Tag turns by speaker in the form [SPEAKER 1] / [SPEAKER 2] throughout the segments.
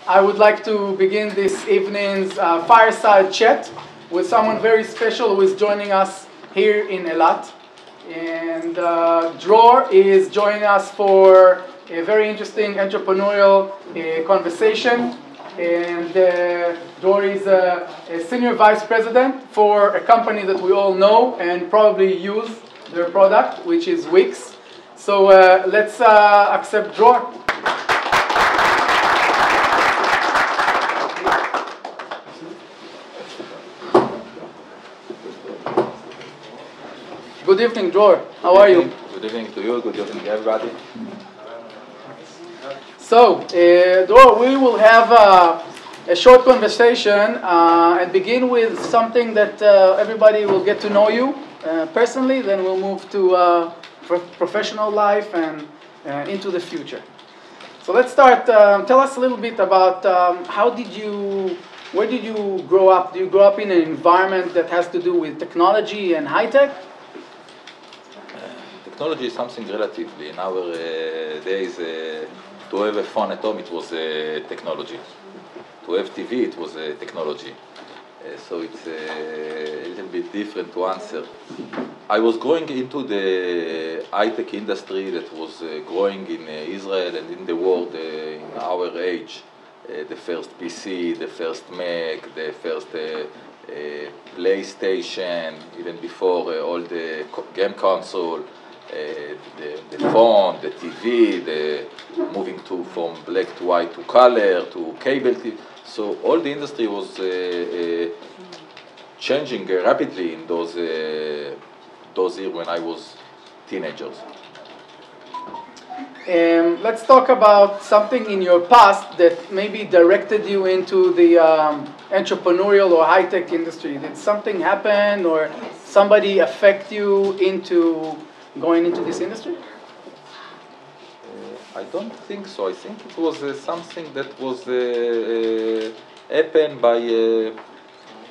[SPEAKER 1] I would like to begin this evening's fireside chat with someone very special who is joining us here in Eilat. And Dror is joining us for a very interesting entrepreneurial conversation. And Dror is a senior vice president for a company that we all know and probably use their product, which is WIX. So let's accept Dror. Good evening, Dror. How are you?
[SPEAKER 2] Good evening to you. Good evening, everybody.
[SPEAKER 1] So, Dror, we will have a short conversation and begin with something that everybody will get to know you personally. Then we'll move to professional life and into the future. So let's start. Tell us a little bit about where did you grow up? Do you grow up in an environment that has to do with technology and high-tech?
[SPEAKER 2] Technology is something relatively. In our days, to have a phone at home, it was technology. To have TV, it was technology. So it's a little bit different to answer. I was growing into the high-tech industry that was growing in Israel and in the world in our age. The first PC, the first Mac, the first PlayStation, even before all the game console, the phone, the TV, the moving from black to white to color to cable TV. So all the industry was changing rapidly in those years when I was teenagers.
[SPEAKER 1] Let's talk about something in your past that maybe directed you into the entrepreneurial or high-tech industry. Did something happen or somebody affect you into going into this industry?
[SPEAKER 2] I don't think so. I think it was something that was happened by,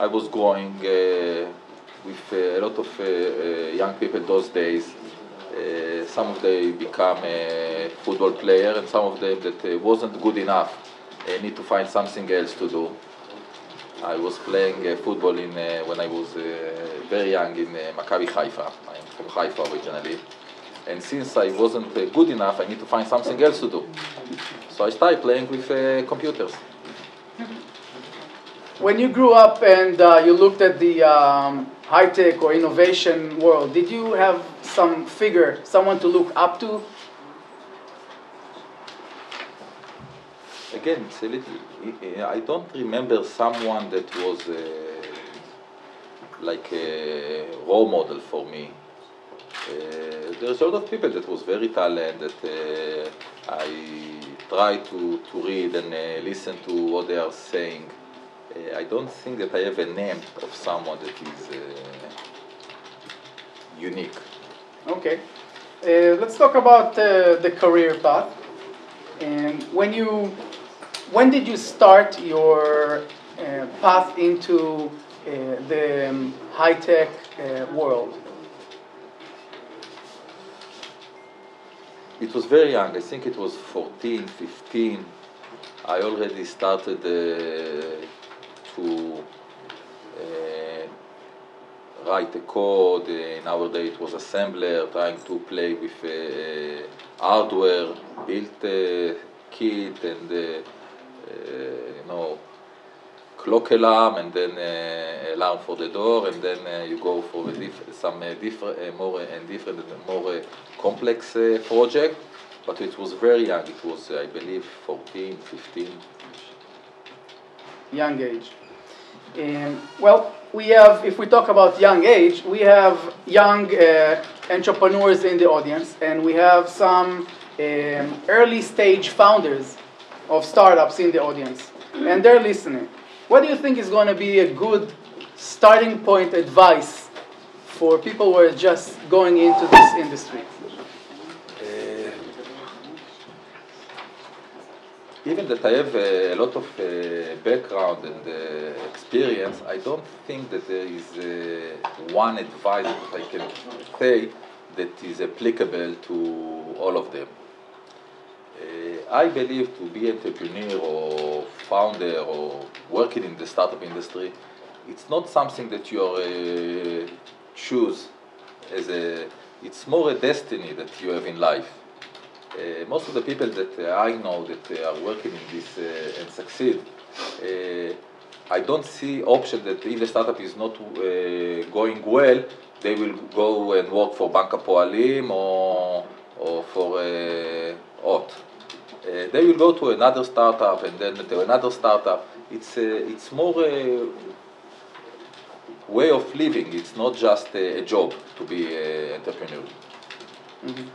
[SPEAKER 2] I was growing with a lot of young people those days. Some of them become a football player and some of them that wasn't good enough, need to find something else to do. I was playing football when I was very young in Maccabi Haifa. I'm from Haifa originally. And since I wasn't good enough, I need to find something else to do. So I started playing with computers.
[SPEAKER 1] When you grew up and you looked at the high-tech or innovation world, did you have some figure, someone to look up to?
[SPEAKER 2] Again, it's a little, I don't remember someone that was like a role model for me. There's a lot of people that was very talented that I try to read and listen to what they are saying. I don't think that I have a name of someone that is unique. Okay.
[SPEAKER 1] Let's talk about the career path. And when did you start your path into the high-tech world?
[SPEAKER 2] It was very young. I think it was 14, 15. I already started to write a code. In our day it was assembler, trying to play with hardware, build a kit and clock alarm and then alarm for the door, and then you go for more complex project. But it was very young. It was, I believe, 14, 15.
[SPEAKER 1] Young age. Well, we have, if we talk about young age, we have young entrepreneurs in the audience, and we have some early stage founders of startups in the audience, and they're listening. What do you think is going to be a good starting point advice for people who are just going into this industry?
[SPEAKER 2] Even that I have a lot of background and experience, I don't think that there is one advice that I can say that is applicable to all of them. I believe to be entrepreneur or founder or working in the startup industry, it's not something that you choose as it's more a destiny that you have in life. Most of the people that I know that are working in this and succeed, I don't see option that if the startup is not going well, they will go and work for Bank Hapoalim or for Ot. They will go to another startup and then to another startup. It's more a way of living. It's not just a job to be an entrepreneur. Mm-hmm.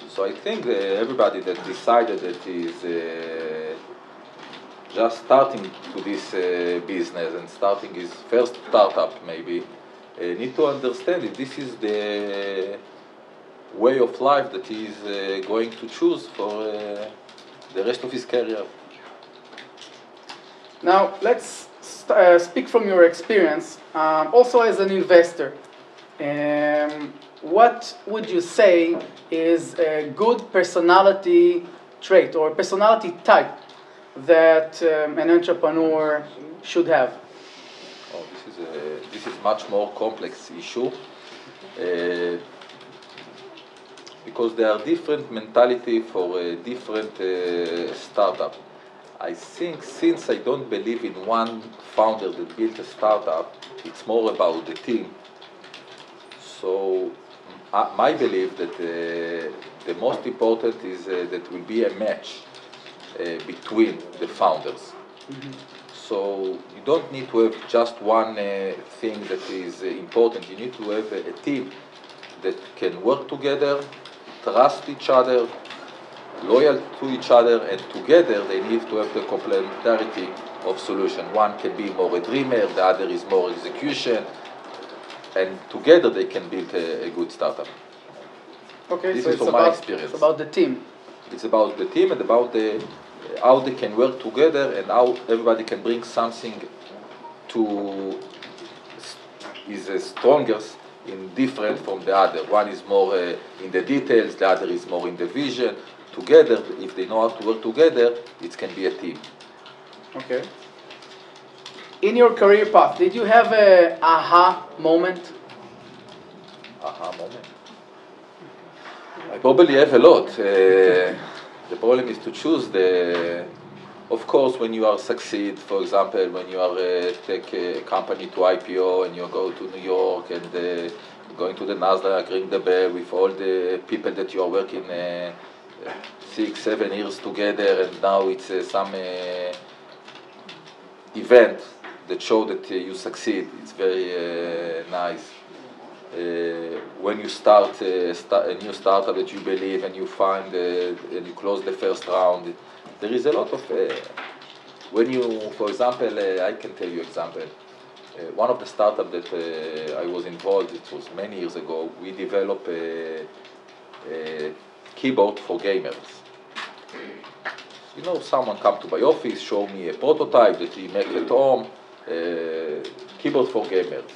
[SPEAKER 2] So I think everybody that decided that is just starting to this business and starting his first startup maybe, need to understand if this is the way of life that he is going to choose for the rest of his career.
[SPEAKER 1] Now let's speak from your experience, also as an investor. What would you say is a good personality trait or personality type that an entrepreneur should have?
[SPEAKER 2] Oh, this is much more complex issue because there are different mentality for a different startup. I think since I don't believe in one founder that built a startup, it's more about the team. So my belief that the most important is that will be a match between the founders. Mm-hmm. So you don't need to have just one thing that is important. You need to have a team that can work together, trust each other, loyal to each other, and together they need to have the complementarity of solution. One can be more a dreamer, the other is more execution, and together they can build a good startup.
[SPEAKER 1] Okay,
[SPEAKER 2] this
[SPEAKER 1] so
[SPEAKER 2] is
[SPEAKER 1] it's
[SPEAKER 2] from my experience.
[SPEAKER 1] It's about the team.
[SPEAKER 2] It's about the team and about how they can work together and how everybody can bring something to is strongest in different from the other. One is more in the details, the other is more in the vision. Together, if they know how to work together, it can be a team.
[SPEAKER 1] Okay. In your career path, did you have a aha moment?
[SPEAKER 2] Aha moment? I probably have a lot. The problem is to choose of course, when you are succeed, for example, when you are take a company to IPO and you go to New York and going to the Nasdaq, ring the bell with all the people that you are working 6-7 years together, and now it's some event that show that you succeed. It's very nice. When you start a new startup that you believe and you find and you close the first round, there is a lot of when you, for example, I can tell you example. One of the startups that I was involved, it was many years ago, we developed a keyboard for gamers. You know, someone come to my office, show me a prototype that he make at home, keyboard for gamers.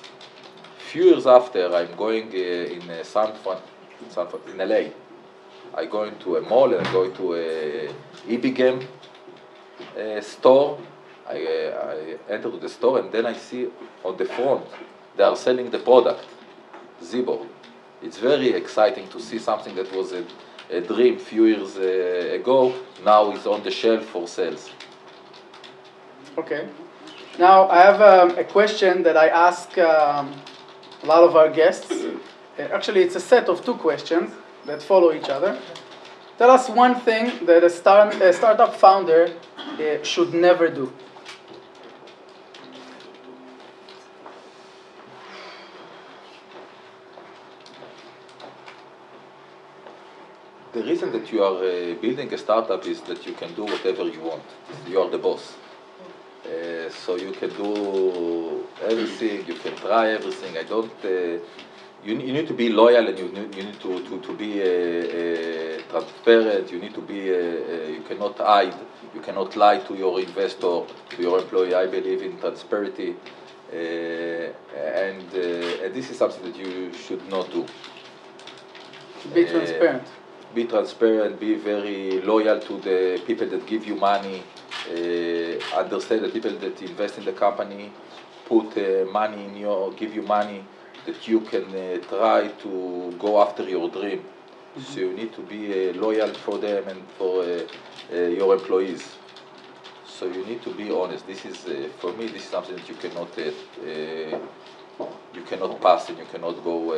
[SPEAKER 2] Few years after, I'm going in LA. I go into a mall and I go to a EB game store. I enter to the store and then I see on the front they are selling the product, Z-board. It's very exciting to see something that was a dream few years ago, now is on the shelf for sales.
[SPEAKER 1] Okay. Now I have a question that I ask a lot of our guests. Actually, it's a set of 2 questions that follow each other. Tell us one thing that a startup founder should never do.
[SPEAKER 2] The reason that you are building a startup is that you can do whatever you want. You are the boss. So you can do everything, you can try everything. You need to be loyal and you need to be transparent. You need to be, you cannot hide, you cannot lie to your investor, to your employee. I believe in transparency, and this is something that you should not do.
[SPEAKER 1] Be transparent.
[SPEAKER 2] be transparent, be very loyal to the people that give you money, understand the people that invest in the company, put money in give you money that you can try to go after your dream. So you need to be loyal for them and for your employees. So you need to be honest. This is, for me, this is something that you cannot pass and you cannot go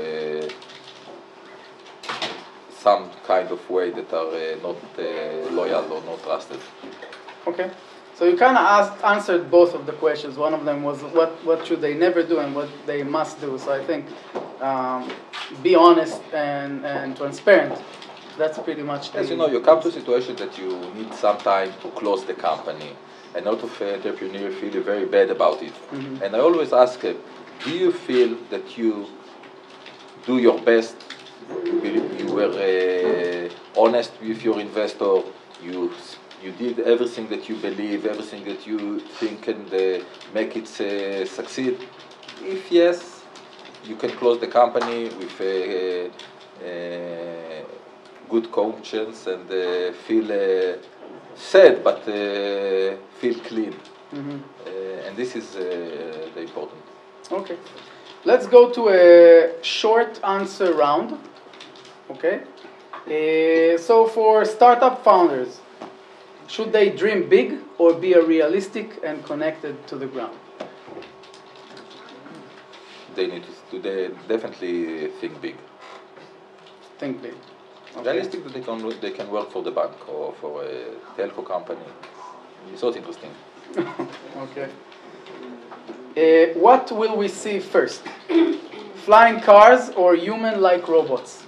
[SPEAKER 2] some kind of way that are not loyal or not trusted.
[SPEAKER 1] Okay. So you kind of answered both of the questions. One of them was what should they never do and what they must do. So I think be honest and transparent. That's pretty much the...
[SPEAKER 2] As you know, you come to a situation that you need some time to close the company. And a lot of entrepreneurs feel very bad about it. Mm-hmm. And I always ask them, do you feel that you do your best? You were honest with your investor. You did everything that you believe, everything that you think can make it succeed. If yes, you can close the company with good conscience and feel sad, but feel clean. Mm-hmm. And this is the important.
[SPEAKER 1] Okay. Let's go to a short answer round. Okay. So for startup founders, should they dream big or be realistic and connected to the ground?
[SPEAKER 2] They need to definitely think big.
[SPEAKER 1] Think big. Okay.
[SPEAKER 2] Realistic that they can work for the bank or for a telco company. It's not interesting.
[SPEAKER 1] Okay. What will we see first? Flying cars or human-like robots?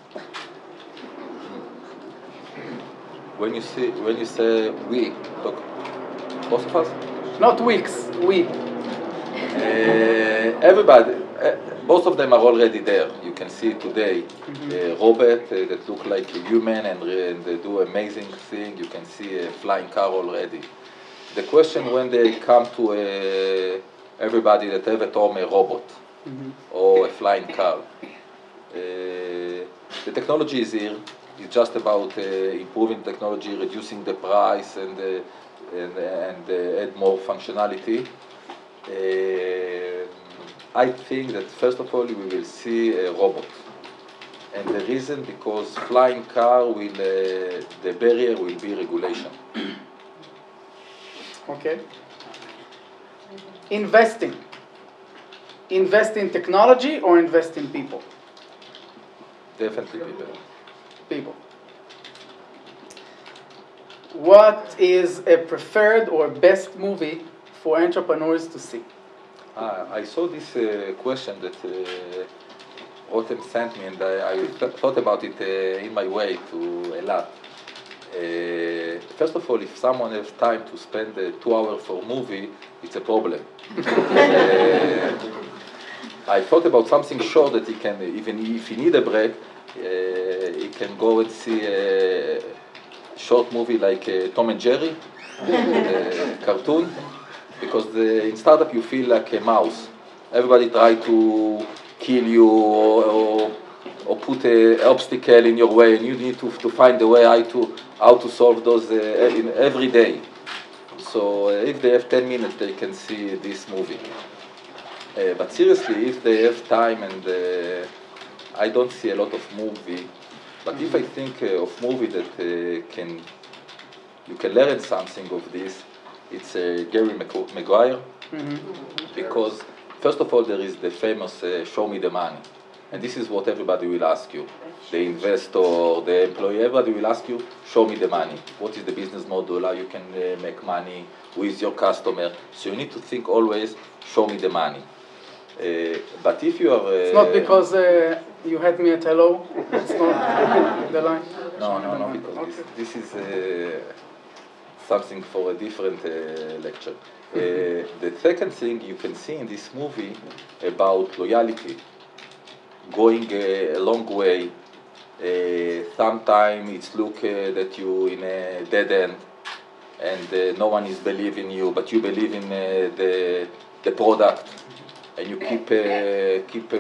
[SPEAKER 2] When you say we, look, both of us?
[SPEAKER 1] Not WIX, we.
[SPEAKER 2] Everybody, both of them are already there. You can see today robots that look like a human and they do amazing things. You can see a flying car already. The question when they come to everybody that have at home a robot or a flying car, the technology is here. It's just about improving technology, reducing the price, and add more functionality. I think that first of all we will see a robot, and the reason because flying car will the barrier will be regulation.
[SPEAKER 1] Okay. Investing. Invest in technology or invest in people?
[SPEAKER 2] Definitely people.
[SPEAKER 1] People. What is a preferred or best movie for entrepreneurs to see?
[SPEAKER 2] I saw this question that Rotem sent me, and I thought about it in my way to Eilat. First of all, if someone has time to spend 2 hours for a movie, it's a problem. I thought about something short that he can, even if he need a break, he can go and see a short movie like Tom and Jerry, cartoon, because in startup you feel like a mouse. Everybody try to kill you or put an obstacle in your way, and you need to find a way how to solve those in every day. So if they have 10 minutes, they can see this movie. But seriously, if they have time, and I don't see a lot of movie, but if I think of movie that you can learn something of this, it's Gary Maguire, because first of all there is the famous show me the money, and this is what everybody will ask you. The investor, the employee, everybody will ask you, show me the money. What is the business model, how you can make money, who is your customer? So you need to think always, show me the money. But if you are...
[SPEAKER 1] it's not because you had me at hello, it's not the line?
[SPEAKER 2] No, because okay. this is something for a different lecture. The second thing you can see in this movie about loyalty, going a long way. Sometimes it's look that you in a dead end and no one is believing you, but you believe in the product, and you keep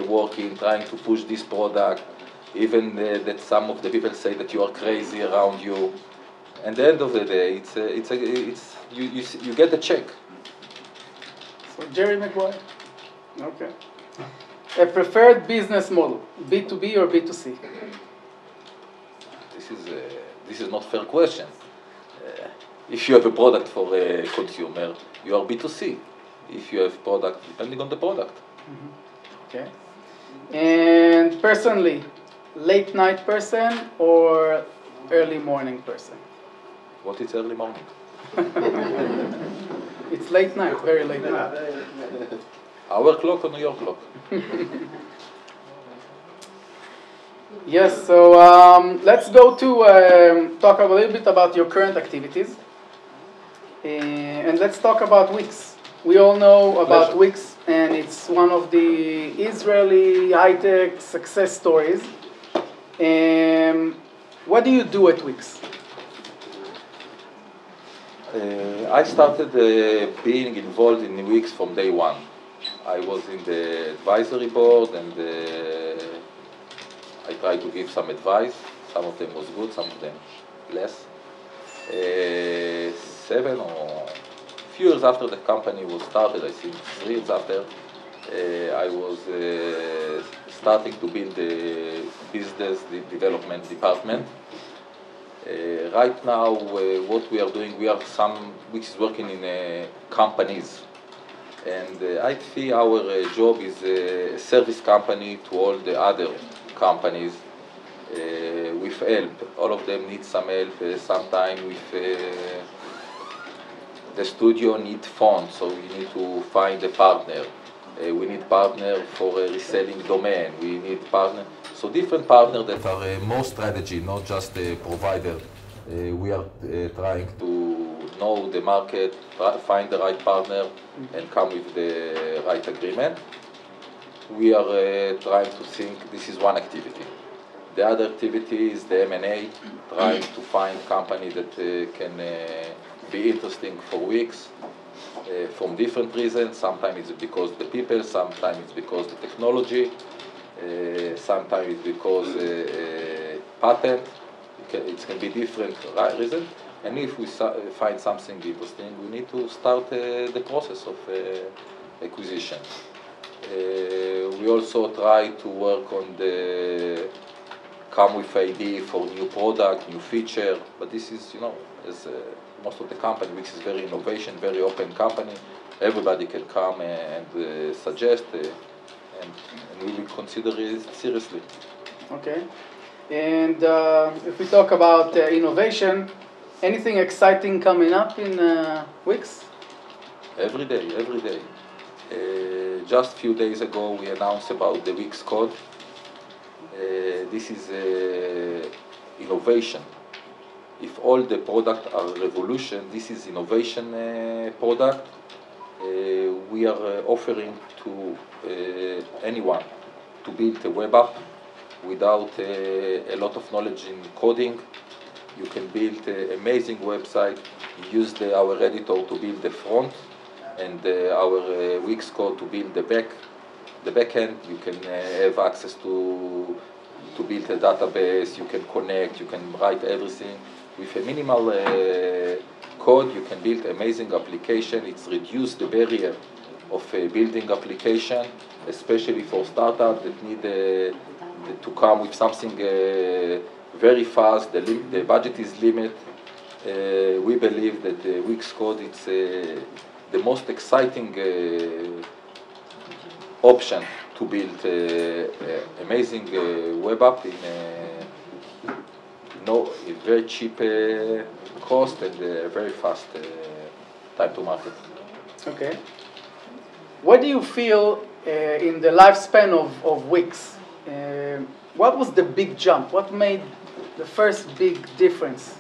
[SPEAKER 2] working, trying to push this product, even that some of the people say that you are crazy around you. At the end of the day, you get the check.
[SPEAKER 1] So Jerry Maguire. Okay. A preferred business model, B2B or B2C?
[SPEAKER 2] This is not a fair question. If you have a product for a consumer, you are B2C. If you have product, depending on the product.
[SPEAKER 1] Mm-hmm. Okay. And personally, late night person or early morning person?
[SPEAKER 2] What is early morning?
[SPEAKER 1] It's late night, very late night.
[SPEAKER 2] Our clock or New York clock?
[SPEAKER 1] Yes, so let's go to talk a little bit about your current activities. And let's talk about WIX. We all know about WIX, and it's one of the Israeli high-tech success stories. What do you do at WIX?
[SPEAKER 2] I started being involved in WIX from day one. I was in the advisory board, and I tried to give some advice. Some of them was good, some of them less. 7 or few years after the company was started, I think 3 years after, I was starting to build the business development department. Right now, what we are doing, we are which is working in companies, and I see our job is a service company to all the other companies with help. All of them need some help. Sometimes with the studio need funds, so we need to find a partner. We need partner for a reselling domain. We need partner. So different partners that are more strategy, not just a provider. We are trying to know the market, find the right partner, and come with the right agreement. We are trying to think, this is one activity. The other activity is the M&A, trying to find companies that can be interesting for WIX from different reasons. Sometimes it's because the people, sometimes it's because the technology, sometimes it's because patent. It can be different reasons. And if we find something interesting, we need to start the process of acquisition. We also try to work on come with idea for new product, new feature, but this is, as most of the company, which is very innovation, very open company, everybody can come and suggest, and we will consider it seriously.
[SPEAKER 1] Okay. And if we talk about innovation, anything exciting coming up in WIX?
[SPEAKER 2] Every day, every day. Just a few days ago, we announced about the WIX code. This is innovation. If all the products are revolution, this is innovation product. We are offering to anyone to build a web app without a lot of knowledge in coding. You can build an amazing website, use our editor to build the front, and our WIX code to build the back end. You can have access to build a database, you can connect, you can write everything. With a minimal code, you can build amazing application. It's reduced the barrier of building application, especially for startups that need to come with something very fast. The budget is limited. We believe that the WIX code is the most exciting option to build amazing web app in a very cheap cost and very fast time to market.
[SPEAKER 1] Okay. What do you feel in the lifespan of WIX? What was the big jump? What made the first big difference?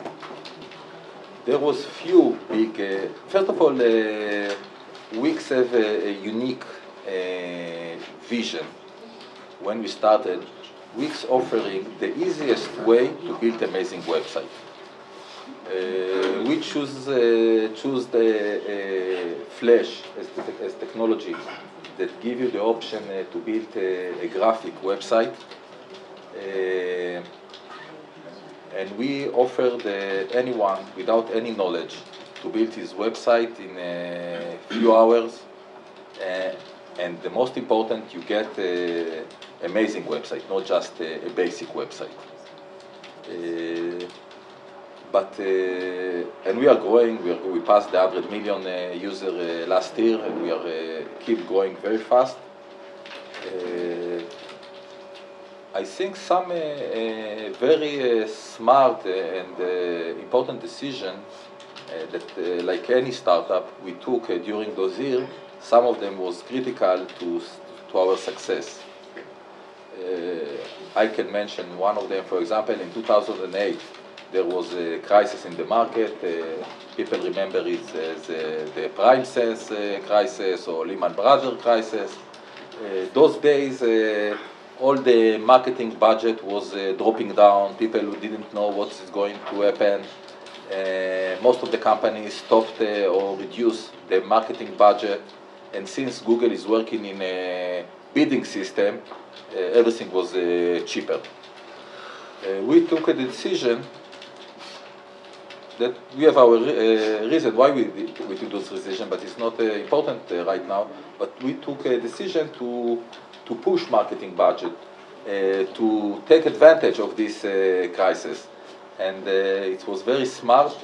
[SPEAKER 2] There was few big. First of all, WIX have a unique vision. When we started, WIX offering the easiest way to build amazing website. We choose the Flash as technology that give you the option to build a graphic website. And we offered anyone without any knowledge to build his website in a few hours. And the most important, you get an amazing website, not just a basic website. And we are growing. We passed the 100 million user last year, and we are keep growing very fast. I think some very smart and important decision that, like any startup, we took during those years. Some of them was critical to our success. I can mention one of them. For example, in 2008, there was a crisis in the market. People remember it as the Prime Sense crisis or Lehman Brothers crisis. Those days, all the marketing budget was dropping down. People who didn't know what is going to happen. Most of the companies stopped or reduced the marketing budget. And since Google is working in a bidding system, everything was cheaper. We took a decision that we have our reason why we took those decisions, but it's not important right now. But we took a decision to push marketing budget, to take advantage of this crisis. And it was very smart.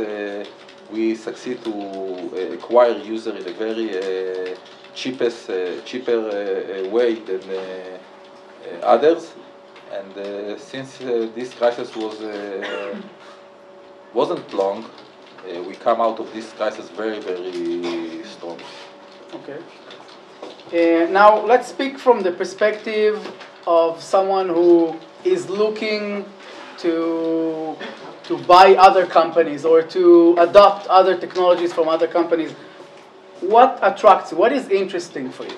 [SPEAKER 2] We succeed to acquire user in a very cheaper way than others. And since this crisis wasn't long, we come out of this crisis very, very strong.
[SPEAKER 1] Okay. Now let's speak from the perspective of someone who is looking to buy other companies or to adopt other technologies from other companies. What attracts you? What is interesting for you?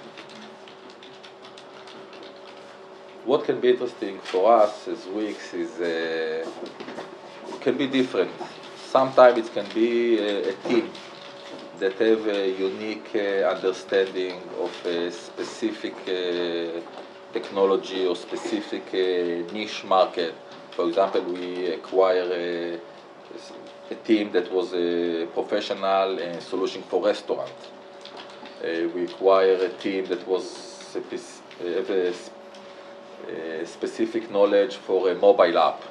[SPEAKER 2] What can be interesting for us as WIX is it can be different. Sometimes it can be a team that have a unique understanding of a specific technology or specific niche market. For example, we acquire a team that was a professional solution for restaurants. We acquire a team that was have a specific knowledge for a mobile app.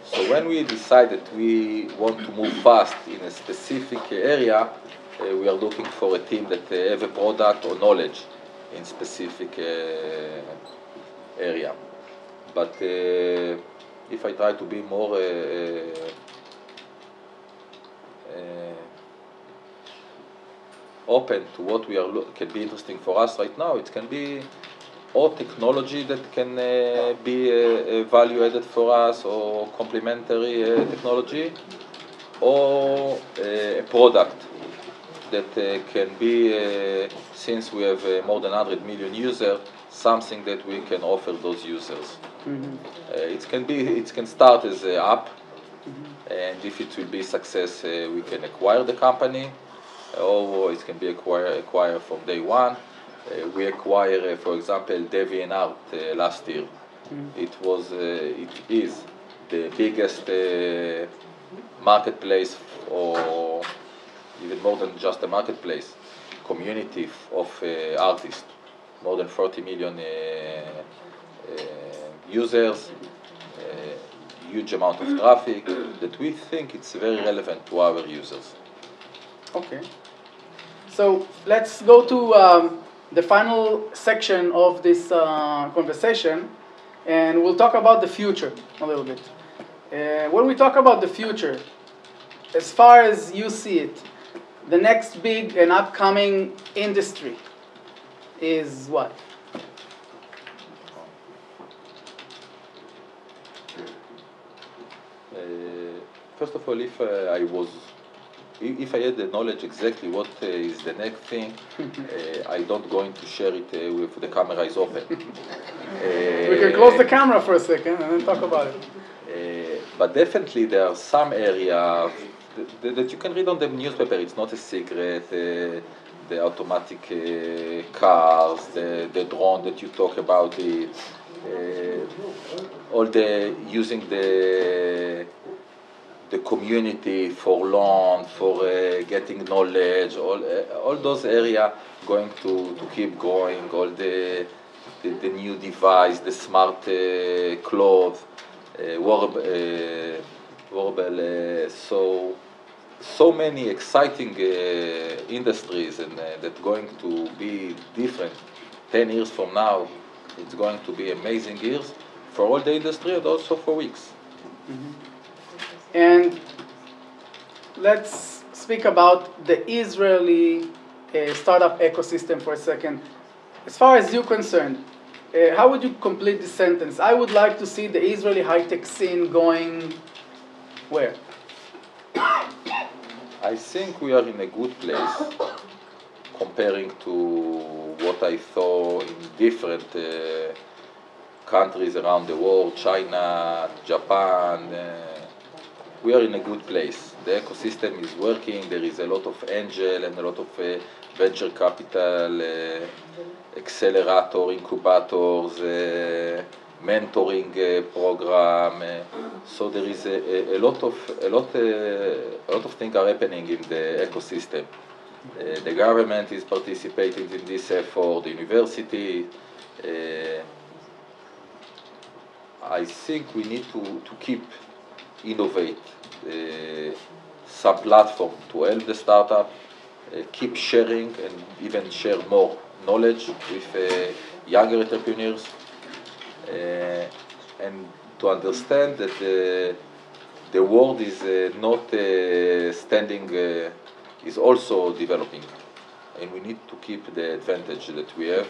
[SPEAKER 2] So when we decide that we want to move fast in a specific area, we are looking for a team that have a product or knowledge in specific area. But if I try to be more open to what we are can be interesting for us right now, it can be or technology that can be value added for us, or complementary technology, or a product that can be, since we have more than 100 million users, something that we can offer those users. Mm-hmm. It can start as an app, mm-hmm. and if it will be success, we can acquire the company, or it can be acquired from day one. We acquired, for example, DeviantArt last year. Mm-hmm. It is the biggest marketplace, or even more than just a marketplace, community of artists. More than 40 million users, huge amount of traffic that we think it's very relevant to our users.
[SPEAKER 1] Okay. So let's go to the final section of this conversation, and we'll talk about the future a little bit. When we talk about the future, as far as you see it, the next big and upcoming industry is what?
[SPEAKER 2] First of all, if I had the knowledge exactly what is the next thing, I don't going to share it with the camera is open.
[SPEAKER 1] We can close the camera for a second and then talk about it.
[SPEAKER 2] But definitely there are some areas that you can read on the newspaper. It's not a secret. the automatic cars, the drone that you talk about it, all the using the community for loan, for getting knowledge, all those areas going to keep growing, all the new device, the smart clothes, wearable, so many exciting industries and that going to be different 10 years from now. It's going to be amazing years for all the industry and also for WIX.
[SPEAKER 1] And let's speak about the Israeli startup ecosystem for a second. As far as you're concerned, how would you complete this sentence? I would like to see the Israeli high-tech scene going where?
[SPEAKER 2] I think we are in a good place comparing to what I saw in different countries around the world, China, Japan. We are in a good place. The ecosystem is working. There is a lot of angel and a lot of venture capital, accelerator, incubators, mentoring program. So there is a lot of things are happening in the ecosystem. The government is participating in this effort. The university. I think we need to keep innovate some platform to help the startup, keep sharing and even share more knowledge with younger entrepreneurs, and to understand that the world is not standing, is also developing, and we need to keep the advantage that we have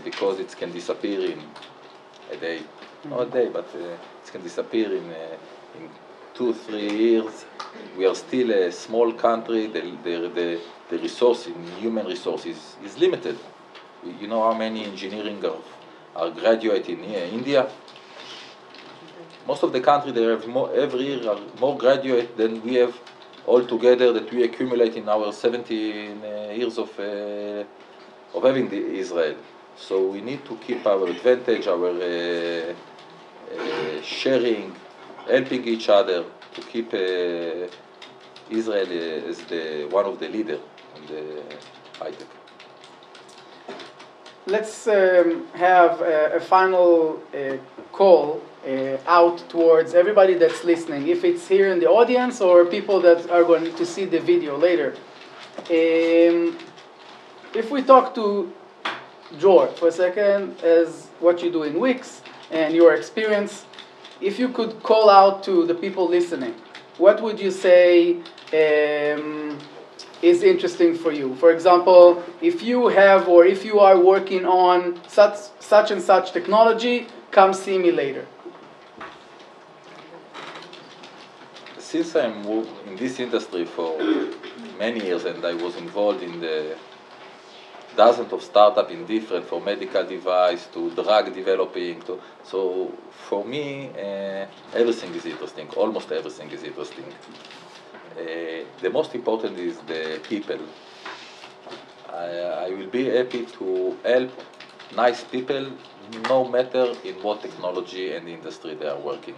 [SPEAKER 2] because it can disappear in a day, not a day, but it can disappear in 2-3 years. We are still a small country. The resource in human resources is limited. You know how many engineering are graduating in India? Most of the country they have more, every year are more graduate than we have altogether that we accumulate in our 17 years of having Israel. So we need to keep our advantage, our sharing, helping each other to keep Israel as one of the leaders in the high-tech.
[SPEAKER 1] Let's have a final call out towards everybody that's listening, if it's here in the audience or people that are going to see the video later. If we talk to Dror for a second, as what you do in WIX and your experience, if you could call out to the people listening, what would you say is interesting for you? For example, if you have or if you are working on such and such technology, come see me later.
[SPEAKER 2] Since I'm in this industry for many years and I was involved in the dozens of startups in different, from medical device to drug developing, so for me everything is interesting, almost everything is interesting. The most important is the people. I will be happy to help nice people no matter in what technology and industry they are working.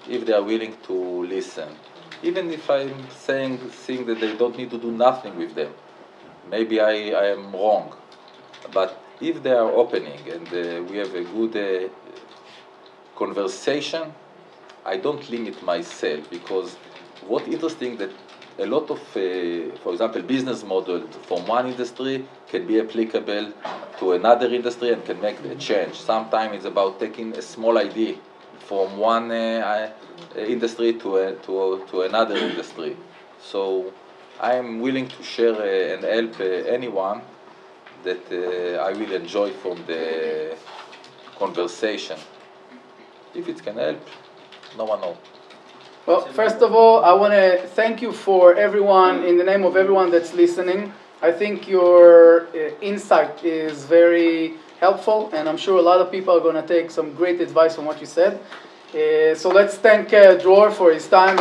[SPEAKER 2] If they are willing to listen, even if I'm saying things that they don't need to do nothing with them, maybe I am wrong, but if they are opening and we have a good conversation, I don't limit myself, because what's interesting that a lot of, for example, business model from one industry can be applicable to another industry and can make a change. Sometimes it's about taking a small idea from one industry to another industry. So I am willing to share and help anyone that I will enjoy from the conversation. If it can help, no one knows.
[SPEAKER 1] Well, first of all, I want to thank you for everyone, in the name of everyone that's listening. I think your insight is very helpful, and I'm sure a lot of people are going to take some great advice from what you said. So let's thank Dror for his time.